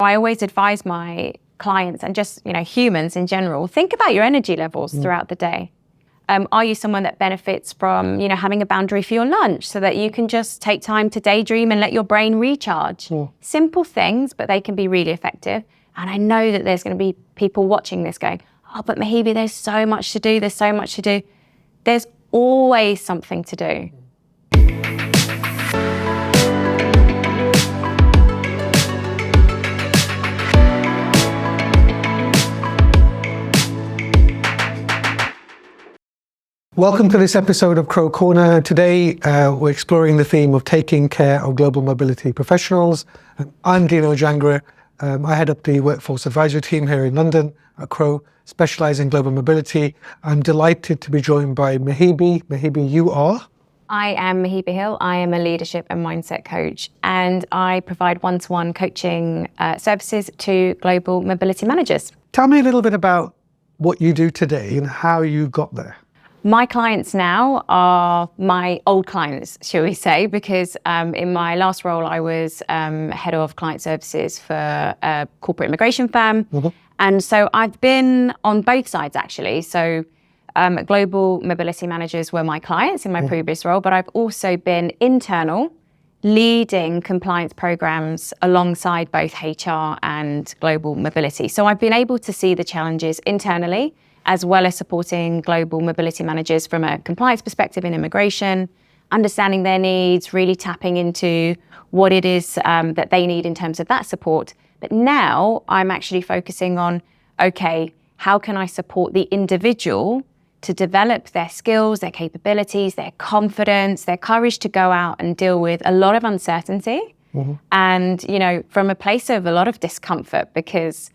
I always advise my clients and just, humans in general, think about your energy levels throughout the day. Are you someone that benefits from, having a boundary for your lunch so that you can just take time to daydream and let your brain recharge? Simple things, but they can be really effective. And I know that there's going to be people watching this going, oh, but Mehibe, there's so much to do. There's so much to do. There's always something to do. Welcome to this episode of Crowe Corner. Today, we're exploring the theme of taking care of global mobility professionals. I'm Dinesh Jangra. I head up the workforce advisory team here in London at Crowe, specialising in global mobility. I'm delighted to be joined by Mehibe. Mehibe, you are? I am Mehibe Hill. I am a leadership and mindset coach, and I provide one-to-one coaching services to global mobility managers. Tell me a little bit about what you do today and how you got there. My clients now are my old clients, shall we say, because in my last role, I was head of client services for a corporate immigration firm. And so I've been on both sides, actually. So global mobility managers were my clients in my previous role, but I've also been internal, leading compliance programs alongside both HR and global mobility. So I've been able to see the challenges internally, as well as supporting global mobility managers from a compliance perspective in immigration, understanding their needs, really tapping into what it is that they need in terms of that support. But now I'm actually focusing on, okay, how can I support the individual to develop their skills, their capabilities, their confidence, their courage to go out and deal with a lot of uncertainty and, from a place of a lot of discomfort, because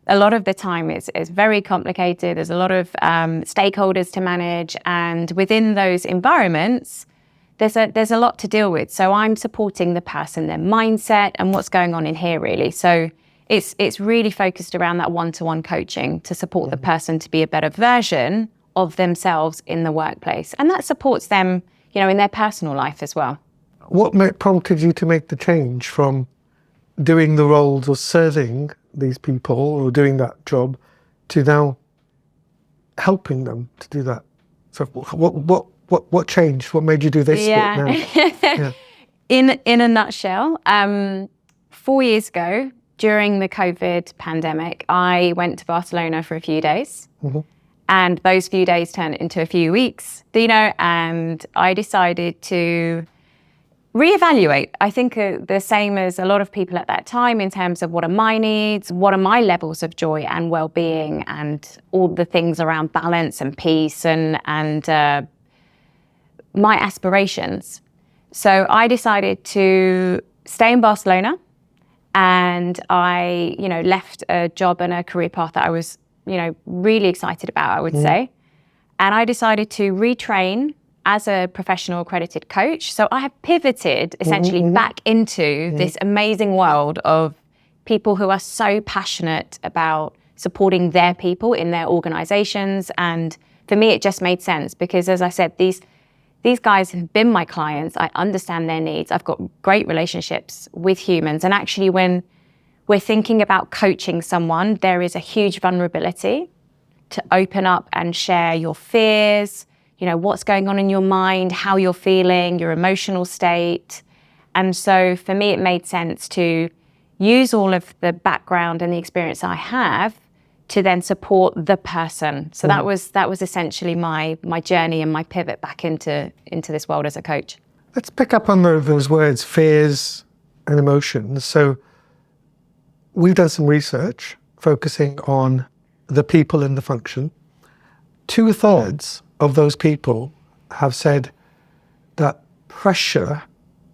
a lot of the time it's very complicated. There's a lot of stakeholders to manage, and within those environments, there's a lot to deal with. So I'm supporting the person, their mindset, and what's going on in here, really. So it's really focused around that one-to-one coaching to support the person to be a better version of themselves in the workplace, and that supports them, in their personal life as well. What prompted you to make the change from doing the roles of serving these people or doing that job to now helping them to do that? So what changed? What made you do this bit now? Yeah. In a nutshell, 4 years ago, during the COVID pandemic, I went to Barcelona for a few days. And those few days turned into a few weeks, and I decided to reevaluate. I think the same as a lot of people at that time in terms of what are my needs, what are my levels of joy and well-being, and all the things around balance and peace and my aspirations. So I decided to stay in Barcelona, and I, left a job and a career path that I was, really excited about, I would say. And I decided to retrain as a professional accredited coach. So I have pivoted essentially back into this amazing world of people who are so passionate about supporting their people in their organizations. And for me, it just made sense because, as I said, these guys have been my clients. I understand their needs. I've got great relationships with humans. And actually, when we're thinking about coaching someone, there is a huge vulnerability to open up and share your fears, what's going on in your mind, how you're feeling, your emotional state. And so for me, it made sense to use all of the background and the experience I have to then support the person. So that was essentially my journey and my pivot back into this world as a coach. Let's pick up on those words, fears and emotions. So we've done some research focusing on the people in the function. 2/3 of those people have said that pressure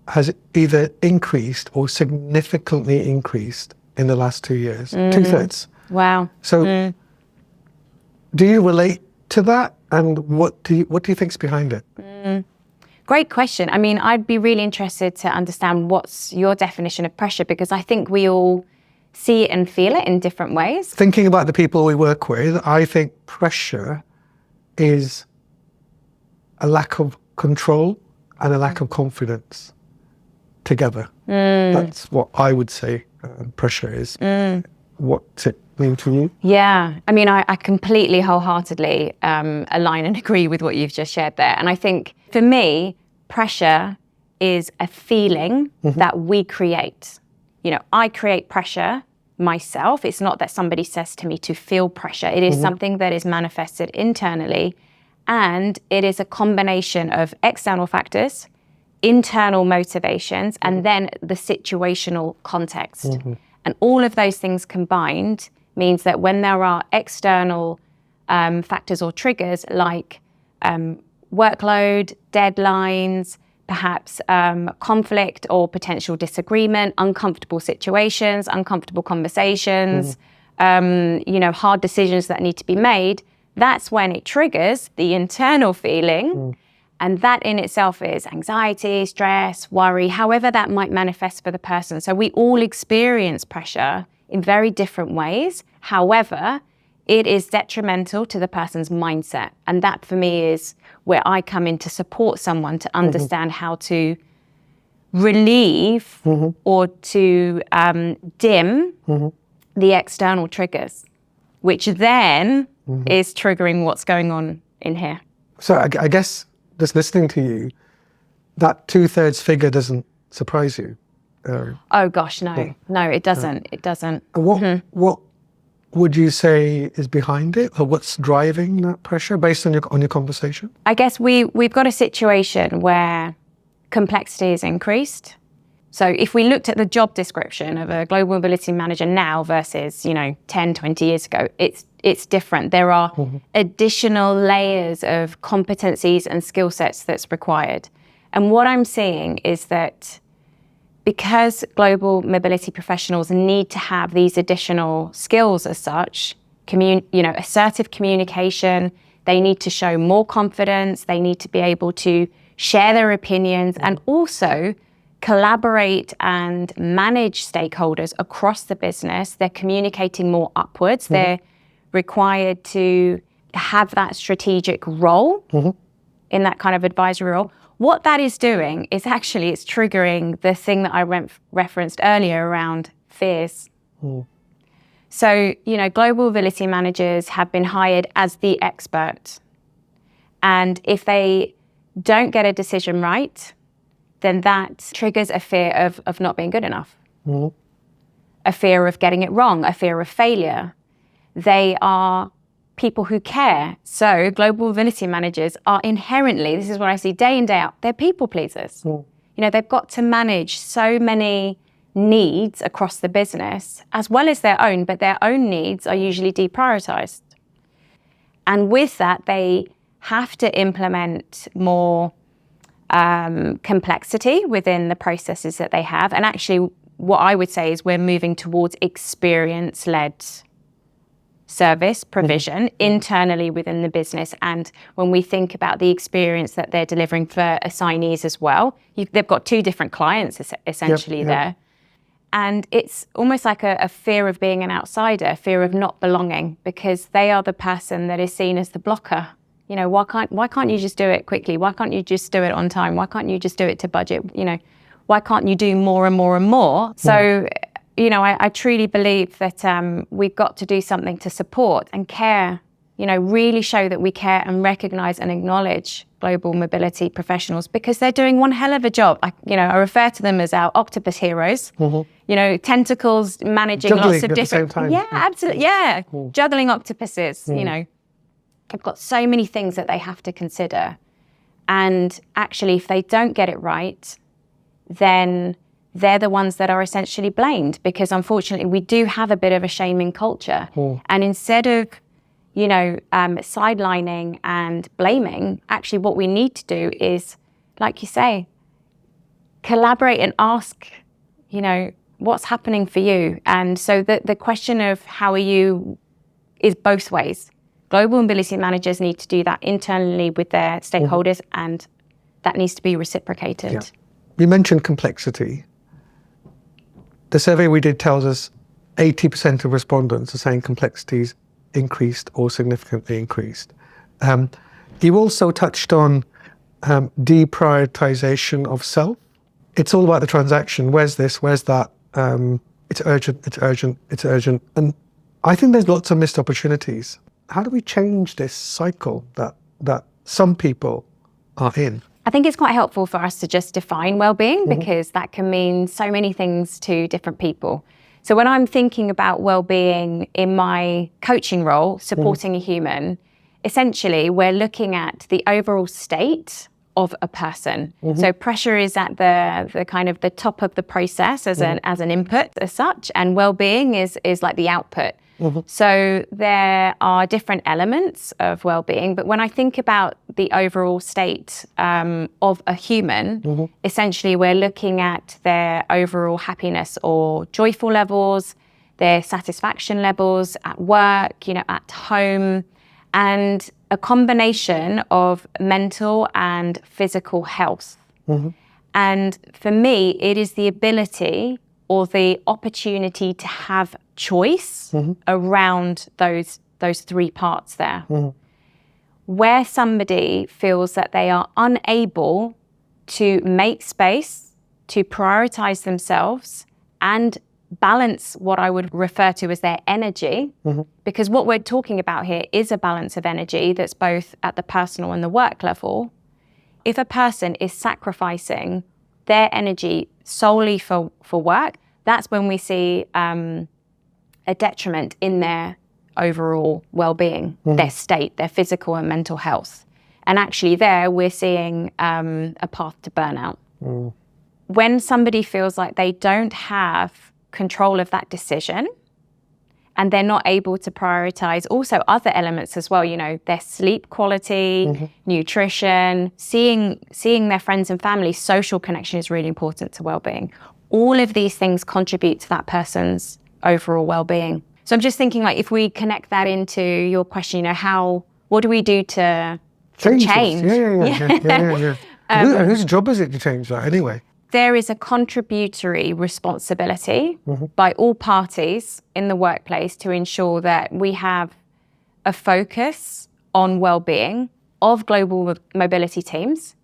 has either increased or significantly increased in the last 2 years. 2/3. Wow. So do you relate to that? And what do you think's behind it? Great question. I mean, I'd be really interested to understand what's your definition of pressure, because I think we all see it and feel it in different ways. Thinking about the people we work with, I think pressure is a lack of control and a lack of confidence. together. That's what I would say pressure is. What's it mean to you? Yeah, I mean, I completely wholeheartedly align and agree with what you've just shared there. And I think for me, pressure is a feeling that we create. You know, I create pressure myself. It's not that somebody says to me to feel pressure. It is something that is manifested internally, and it is a combination of external factors, internal motivations, and then the situational context. And all of those things combined means that when there are external factors or triggers like workload, deadlines, perhaps conflict or potential disagreement, uncomfortable situations, uncomfortable conversations, hard decisions that need to be made, that's when it triggers the internal feeling. And that in itself is anxiety, stress, worry, however that might manifest for the person. So we all experience pressure in very different ways. However, it is detrimental to the person's mindset. And that for me is where I come in to support someone to understand how to relieve or to dim the external triggers, which then is triggering what's going on in here. So I guess just listening to you, that 2/3 figure doesn't surprise you. Oh gosh, no, it doesn't. It doesn't. What would you say is behind it, or what's driving that pressure based on your conversation? I guess we've got a situation where complexity is increased. So if we looked at the job description of a global mobility manager now versus 10, 20 years ago, it's different. There are additional layers of competencies and skill sets that's required. And what I'm seeing is that because global mobility professionals need to have these additional skills as such, assertive communication, they need to show more confidence, they need to be able to share their opinions and also collaborate and manage stakeholders across the business. They're communicating more upwards. They're required to have that strategic role in that kind of advisory role. What that is doing is actually it's triggering the thing that I referenced earlier around fears. So, global mobility managers have been hired as the expert. And if they don't get a decision right, then that triggers a fear of not being good enough, a fear of getting it wrong, a fear of failure. They are people who care. So global mobility managers are inherently, this is what I see day in, day out, they're people pleasers. They've got to manage so many needs across the business, as well as their own, but their own needs are usually deprioritized. And with that, they have to implement more complexity within the processes that they have. And actually, what I would say is we're moving towards experience-led service provision internally within the business. And when we think about the experience that they're delivering for assignees as well, they've got two different clients essentially there. And it's almost like a fear of being an outsider, a fear of not belonging, because they are the person that is seen as the blocker. Why can't you just do it quickly? Why can't you just do it on time? Why can't you just do it to budget? Why can't you do more and more and more? So, I truly believe that we've got to do something to support and care, really show that we care and recognize and acknowledge global mobility professionals, because they're doing one hell of a job. I refer to them as our octopus heroes, tentacles managing juggling lots of different... At the same time. Yeah, absolutely. Yeah, juggling octopuses, They've got so many things that they have to consider. And actually, if they don't get it right, then they're the ones that are essentially blamed, because unfortunately, we do have a bit of a shaming culture. And instead of, sidelining and blaming, actually what we need to do is, like you say, collaborate and ask, what's happening for you? And so the question of how are you is both ways. Global mobility managers need to do that internally with their stakeholders, and that needs to be reciprocated. Yeah. You mentioned complexity. The survey we did tells us 80% of respondents are saying complexity's increased or significantly increased. You also touched on deprioritization of self it's all about the transaction. Where's this? Where's that? It's urgent, it's urgent, it's urgent. And I think there's lots of missed opportunities. How do we change this cycle that some people are in? I think it's quite helpful for us to just define well-being, because that can mean so many things to different people. So when I'm thinking about well-being in my coaching role, supporting a human, essentially we're looking at the overall state of a person. So pressure is at the kind of the top of the process as an input as such, and well-being is like the output. So there are different elements of well-being, but when I think about the overall state of a human, essentially we're looking at their overall happiness or joyful levels, their satisfaction levels at work, at home, and a combination of mental and physical health. And for me, it is the ability or the opportunity to have choice around those three parts there. Where somebody feels that they are unable to make space, to prioritize themselves and balance what I would refer to as their energy, because what we're talking about here is a balance of energy that's both at the personal and the work level. If a person is sacrificing their energy solely for work, that's when we see a detriment in their overall well-being, their state, their physical and mental health. And actually there we're seeing a path to burnout. When somebody feels like they don't have control of that decision and they're not able to prioritize also other elements as well, their sleep quality, nutrition, seeing their friends and family, social connection is really important to well-being. All of these things contribute to that person's overall well-being. So I'm just thinking, like, if we connect that into your question, what do we do to change? Yeah. Whose job is it to change that anyway? There is a contributory responsibility by all parties in the workplace to ensure that we have a focus on well-being of global mobility teams,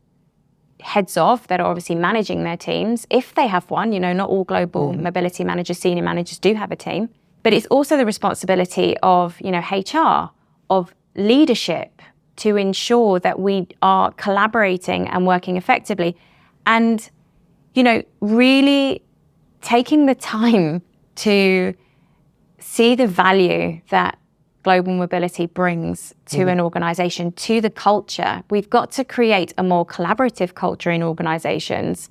heads of that are obviously managing their teams, if they have one. Not all global mobility managers, senior managers do have a team. But it's also the responsibility of, HR, of leadership, to ensure that we are collaborating and working effectively. And really taking the time to see the value that global mobility brings to an organization, to the culture. We've got to create a more collaborative culture in organizations.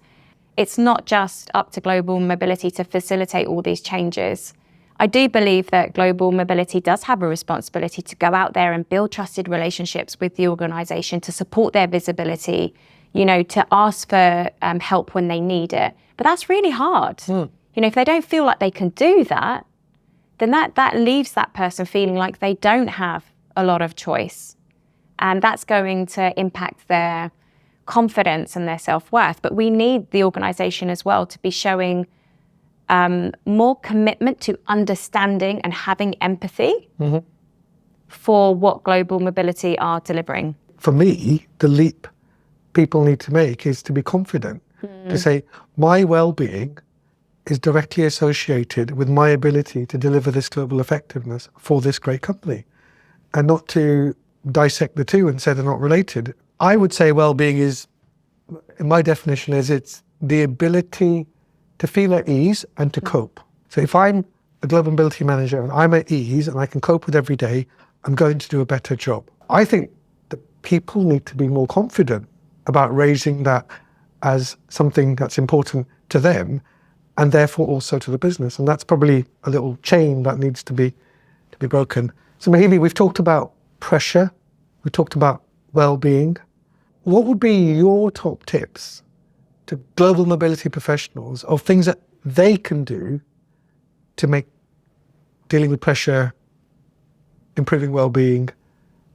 It's not just up to global mobility to facilitate all these changes. I do believe that global mobility does have a responsibility to go out there and build trusted relationships with the organization, to support their visibility, to ask for help when they need it. But that's really hard. If they don't feel like they can do that, then that leaves that person feeling like they don't have a lot of choice. And that's going to impact their confidence and their self-worth. But we need the organization as well to be showing more commitment to understanding and having empathy for what global mobility are delivering. For me, the leap people need to make is to be confident, to say, my well-being is directly associated with my ability to deliver this global effectiveness for this great company, and not to dissect the two and say they're not related. I would say well-being is, in my definition, it's the ability to feel at ease and to cope. So if I'm a global mobility manager and I'm at ease and I can cope with every day, I'm going to do a better job. I think that people need to be more confident about raising that as something that's important to them, and therefore also to the business. And that's probably a little chain that needs to be broken. So Mehibe, we've talked about pressure, we've talked about well-being. What would be your top tips to global mobility professionals of things that they can do to make dealing with pressure, improving well-being,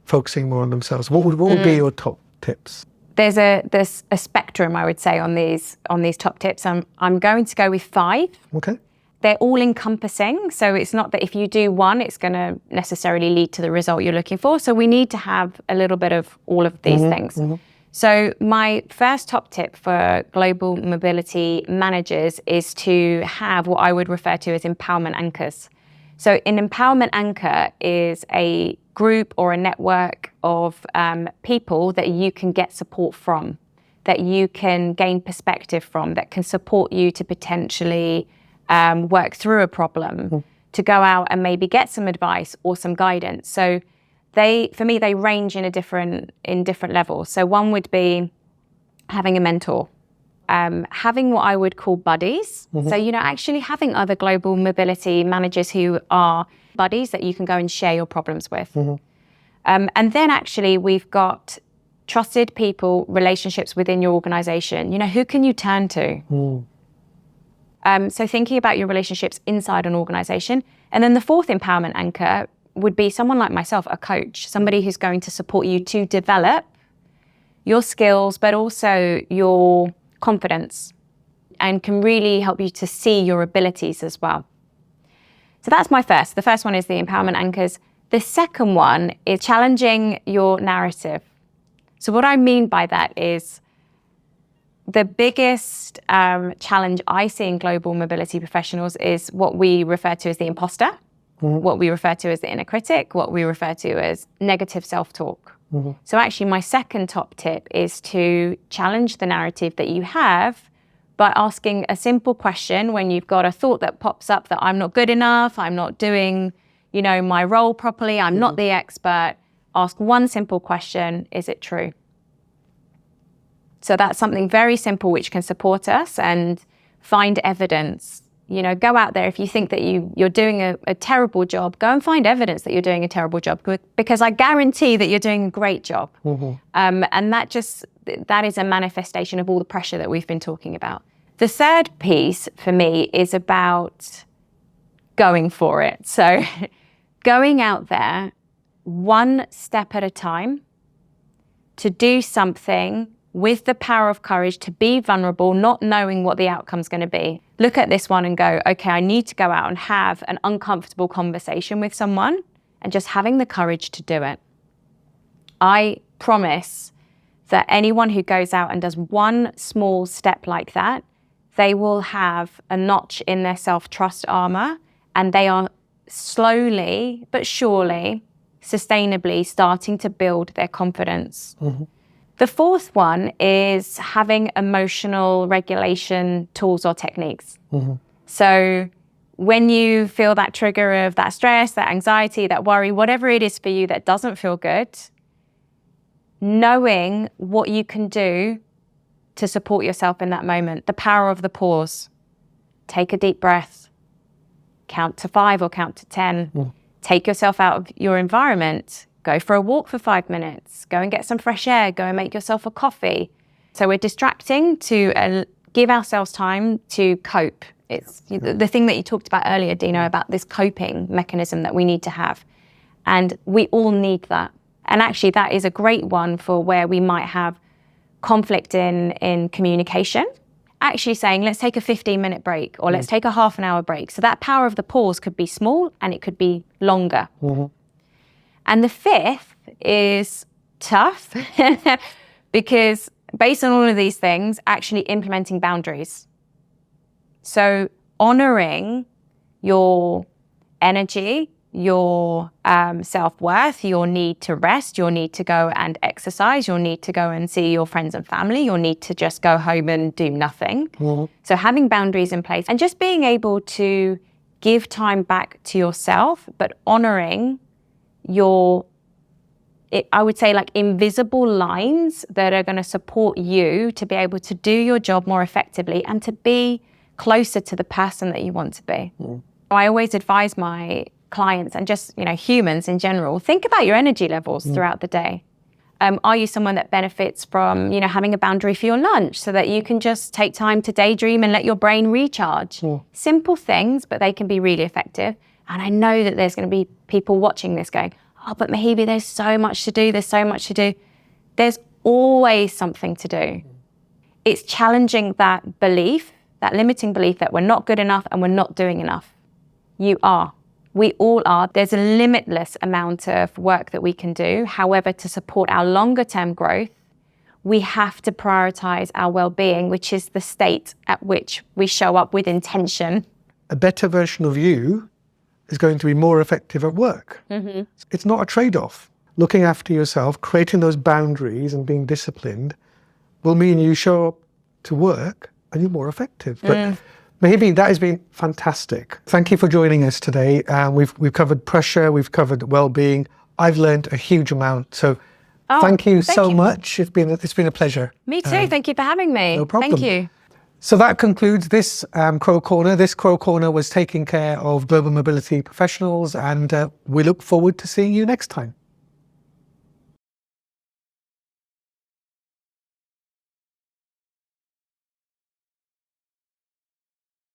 focusing more on themselves? What would be your top tips? There's a spectrum, I would say, on these top tips. I'm going to go with 5. Okay. They're all encompassing, so it's not that if you do one, it's going to necessarily lead to the result you're looking for. So we need to have a little bit of all of these things. So my first top tip for global mobility managers is to have what I would refer to as empowerment anchors. So an empowerment anchor is a group or a network of people that you can get support from, that you can gain perspective from, that can support you to potentially work through a problem, to go out and maybe get some advice or some guidance. So for me, they range in different levels. So one would be having a mentor, having what I would call buddies. So, actually having other global mobility managers who are buddies that you can go and share your problems with. And then actually we've got trusted people, relationships within your organization. Who can you turn to? So thinking about your relationships inside an organization. And then the fourth empowerment anchor would be someone like myself, a coach, somebody who's going to support you to develop your skills, but also your confidence, and can really help you to see your abilities as well. So that's my first. The first one is the empowerment anchors. The second one is challenging your narrative. So what I mean by that is the biggest challenge I see in global mobility professionals is what we refer to as the imposter, what we refer to as the inner critic, what we refer to as negative self-talk. So actually my second top tip is to challenge the narrative that you have by asking a simple question when you've got a thought that pops up that I'm not good enough, I'm not doing, my role properly, I'm not the expert. Ask one simple question, is it true? So that's something very simple which can support us, and find evidence. Go out there. If you think that you're doing a terrible job, go and find evidence that you're doing a terrible job, because I guarantee that you're doing a great job. And that is a manifestation of all the pressure that we've been talking about. The third piece for me is about going for it. So going out there one step at a time to do something with the power of courage, to be vulnerable, not knowing what the outcome's going to be. Look at this one and go, okay, I need to go out and have an uncomfortable conversation with someone, and just having the courage to do it. I promise that anyone who goes out and does one small step like that, they will have a notch in their self-trust armor, and they are slowly but surely, sustainably starting to build their confidence. The fourth one is having emotional regulation tools or techniques. So when you feel that trigger of that stress, that anxiety, that worry, whatever it is for you that doesn't feel good, knowing what you can do to support yourself in that moment, the power of the pause. Take a deep breath, count to 5 or count to 10, take yourself out of your environment. Go for a walk for 5 minutes, go and get some fresh air, go and make yourself a coffee. So we're distracting to give ourselves time to cope. It's the thing that you talked about earlier, Dino, about this coping mechanism that we need to have. And we all need that. And actually that is a great one for where we might have conflict in communication. Actually saying, let's take a 15-minute break, or let's take a half an hour break. So that power of the pause could be small and it could be longer. And the fifth is tough because based on all of these things, actually implementing boundaries. So honoring your energy, your self-worth, your need to rest, your need to go and exercise, your need to go and see your friends and family, your need to just go home and do nothing. So having boundaries in place and just being able to give time back to yourself, but honoring I would say like invisible lines that are going to support you to be able to do your job more effectively and to be closer to the person that you want to be. I always advise my clients and just, humans in general, think about your energy levels throughout the day. Are you someone that benefits from, having a boundary for your lunch so that you can just take time to daydream and let your brain recharge? Simple things, but they can be really effective. And I know that there's going to be people watching this going, oh, but Mehibe, there's so much to do. There's so much to do. There's always something to do. It's challenging that belief, that limiting belief that we're not good enough and we're not doing enough. You are. We all are. There's a limitless amount of work that we can do. However, to support our longer term growth, we have to prioritize our well-being, which is the state at which we show up with intention. A better version of you is going to be more effective at work. It's not a trade-off. Looking after yourself, creating those boundaries and being disciplined will mean you show up to work and you're more effective. But Mehibe, that has been fantastic. Thank you for joining us today. We've covered pressure, we've covered well-being. I've learned a huge amount. So thank you so much. It's been a pleasure. Me too. Thank you for having me. No problem. Thank you. So that concludes this Crowe Corner. This Crowe Corner was taking care of global mobility professionals, and we look forward to seeing you next time.